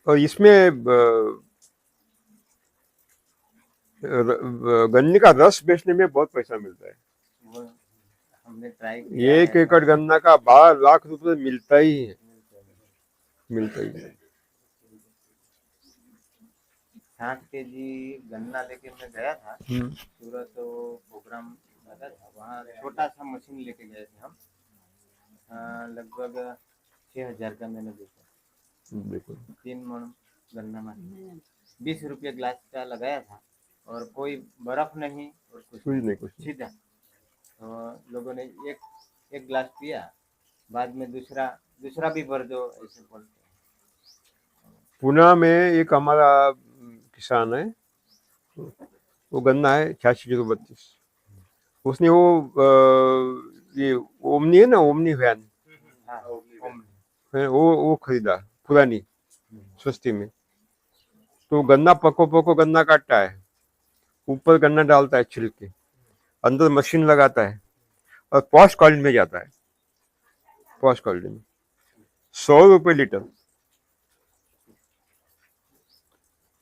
और इसमें गन्ने का रस बेचने में बहुत पैसा मिलता है। वो हमने ट्राई किया एक है एकड़ पर गन्ना का 12 लाख रुपए मिलता ही है, मिलता ही है। 60 kg गन्ना लेके मैं गया था हम्म, सूरत, तो प्रोग्राम लगा था वहाँ, छोटा सा मशीन लेके गए थे हम। लगभग 6,000 का मैंने बेचा। बिल्कुल। 3 मन गन्ना में 20 रुपये ग्लास का लगाया था, और कोई बर्फ नहीं और कुछ कुछ नहीं, नहीं, कुछ नहीं। सीधा। तो लोगों ने एक एक गिलास पिया, बाद में दूसरा दूसरा भी भर दो ऐसे बोलते हैं। पुणे में एक हमारा किसान है, वो गन्ना है 86 032। उसने वो ये ओमनी है ना, ओमनी वैन हाँ, है, वो खरीदा पुरानी, सस्ती में। तो गन्ना पको पको गन्ना काटता है, ऊपर गन्ना डालता है छिलके, अंदर मशीन लगाता है और पॉश क्वालिटी में जाता है। पॉश क्वालिटी में 100 रुपये लीटर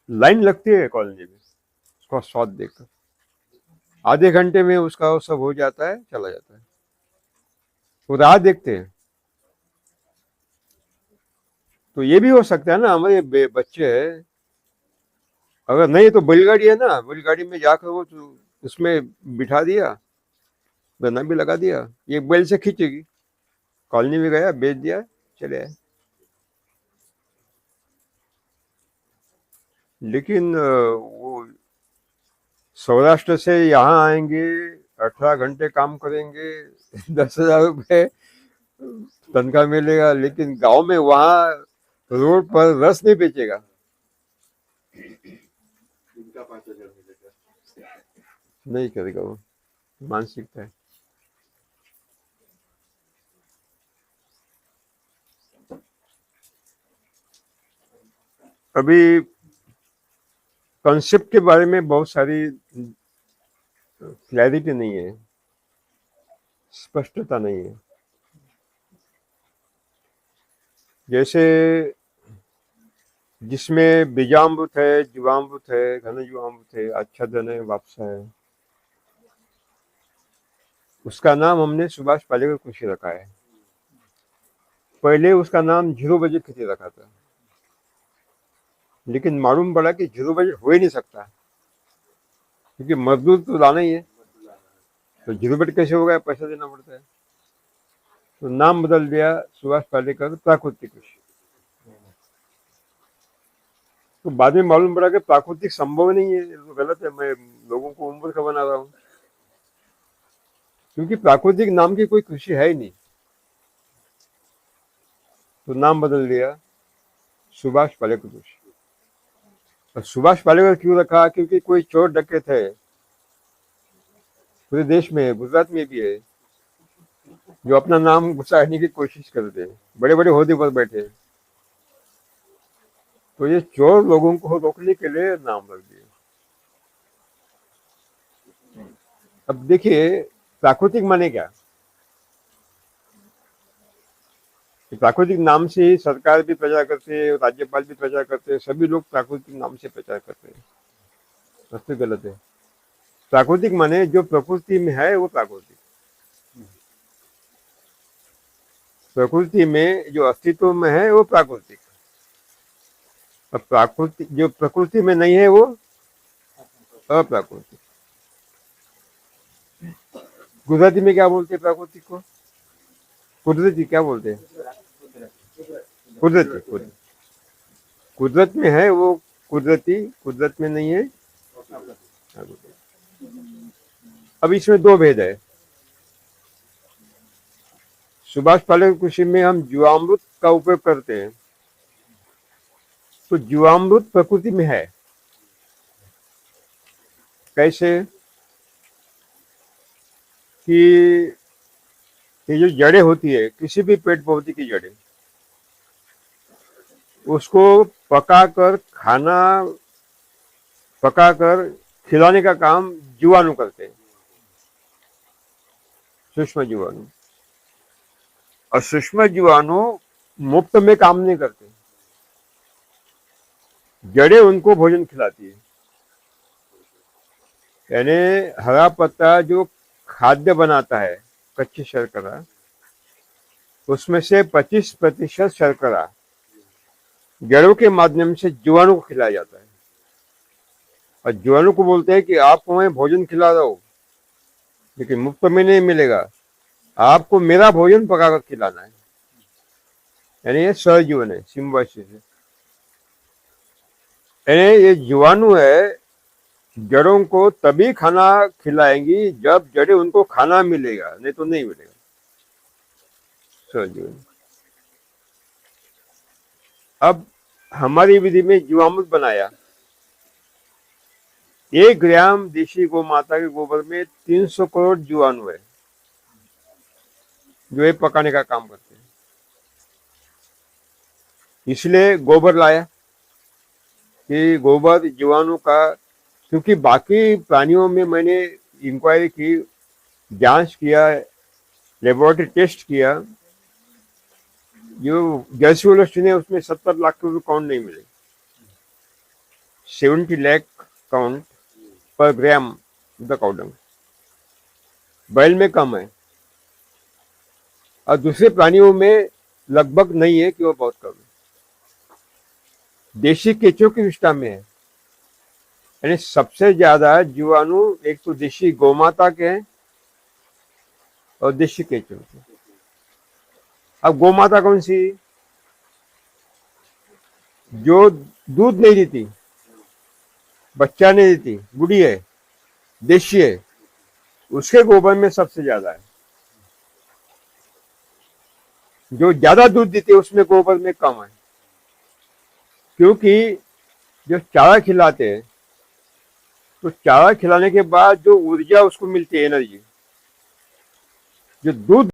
लाइन लगती है कॉलोनी में, उसका स्वाद देखकर। आधे घंटे में उसका वो सब हो जाता है, चला जाता है। वो राह देखते हैं। तो ये भी हो सकता है ना, हमारे बच्चे हैं, अगर नहीं तो बैलगाड़ी है ना, बैलगाड़ी में जाकर वो तो उसमें बिठा दिया, गन्ना भी लगा दिया, ये बैल से खींचेगी, कॉलोनी में गया, बेच दिया, चले आए। लेकिन वो सौराष्ट्र से यहाँ आएंगे, 18 घंटे काम करेंगे, 10,000 रुपये तनख्वाह मिलेगा, लेकिन गांव में वहाँ रोड पर रस नहीं बेचेगा। इनका 5,000 मिलेगा। नहीं करेगा वो, मानसिकता है। अभी कॉन्सेप्ट के बारे में बहुत सारी क्लैरिटी नहीं है, स्पष्टता नहीं है। जैसे जिसमें बीजामृत है, जीवामृत है, घन जीवामृत है, आच्छादन है, वापसा है, उसका नाम हमने सुभाष पालेकर कृषि रखा है। पहले उसका नाम 0 बजट खेती रखा था, लेकिन मालूम पड़ा कि 0 बजट हो ही नहीं सकता, क्योंकि मजदूर तो लाना ही है, तो 0 बजट कैसे होगा, पैसा देना पड़ता है। तो नाम बदल दिया सुभाष पालेकर प्राकृतिक कृषि। तो बाद में मालूम पड़ा कि प्राकृतिक संभव नहीं है, ये तो गलत है, मैं लोगों को मूर्ख बना रहा हूँ, क्योंकि प्राकृतिक नाम की कोई कृषि है ही नहीं। तो नाम बदल दिया सुभाष पालेकर कृषि। और सुभाष पालेकर क्यों रखा, क्योंकि कोई चोर डकैत है पूरे देश में है, गुजरात में भी है, जो अपना नाम घुसाने की कोशिश करते हैं, बड़े बड़े ओहदे पर बैठे हैं। तो ये चोर लोगों को रोकने के लिए नाम रख दिया। अब देखिए, प्राकृतिक माने क्या? प्राकृतिक नाम से ही सरकार भी प्रचार करते हैं, राज्यपाल भी प्रचार करते हैं, सभी लोग प्राकृतिक नाम से प्रचार करते हैं। सबसे गलत है। प्राकृतिक माने जो प्रकृति में है वो प्राकृतिक, प्रकृति में जो अस्तित्व में है वो प्राकृतिक, और प्राकृतिक जो प्रकृति में नहीं है वो अप्राकृतिक। गुजराती में क्या बोलते हैं प्राकृतिक को? कुदरती क्या बोलते हैं? कुदरती। कुदरत में है वो कुदरती, कुदरत में नहीं है। अब इसमें दो भेद है। सुभाष पालेकर कृषि में हम जीवामृत का उपयोग करते हैं, तो जीवामृत प्रकृति में है। कैसे? कि ये जो जड़ें होती है, किसी भी पेड़ पौधे की जड़ें, उसको पकाकर खाना, पकाकर खिलाने का काम जीवाणु करते हैं, सूक्ष्म जीवाणु। और सूक्ष्म जीवाणु मुफ्त में काम नहीं करते, जड़ें उनको भोजन खिलाती है। यानी हरा पत्ता जो खाद्य बनाता है, कच्ची शर्करा, उसमें से 25% शर्करा जड़ों के माध्यम से जीवाणु को खिलाया जाता है। और जीवाणु को बोलते हैं कि आपको मैं भोजन खिला रहा हूं, लेकिन मुफ्त में नहीं मिलेगा, आपको मेरा भोजन पकाकर खिलाना है। यानी ये सहजीवन है, सिम्बायोसिस है। यानी ये जीवाणु है, जड़ों को तभी खाना खिलाएंगी जब जड़ें उनको खाना मिलेगा, नहीं तो नहीं मिलेगा। सहजीवन। अब हमारी विधि में जीवामृत बनाया। 1 ग्राम देशी गौ माता के गोबर में 300 करोड़ जीवाणु है जो ये पकाने का काम करते हैं। इसलिए गोबर लाया कि गोबर जीवाणु का, क्योंकि बाकी प्राणियों में मैंने इंक्वायरी की, जांच किया, लेबोरेटरी टेस्ट किया, जो जर्सी होल्स्टीन है उसमें 70 लाख रुपए काउंट नहीं मिले, 70 लाख काउंट पर ग्राम द काउडंग। बैल में कम है और दूसरे प्राणियों में लगभग नहीं है कि वो बहुत कम है। देशी केंचुओं की विष्ठा में है। यानी सबसे ज्यादा जीवाणु एक तो देशी गौमाता के हैं और देशी केंचुओं के। अब गौमाता कौन सी? जो दूध नहीं देती, बच्चा नहीं देती, बूढ़ी है, देशी है, उसके गोबर में सबसे ज्यादा है। जो ज्यादा दूध देती है उसमें गोबर में कम है, क्योंकि जो चारा खिलाते हैं तो चारा खिलाने के बाद जो ऊर्जा उसको मिलती है, एनर्जी, जो दूध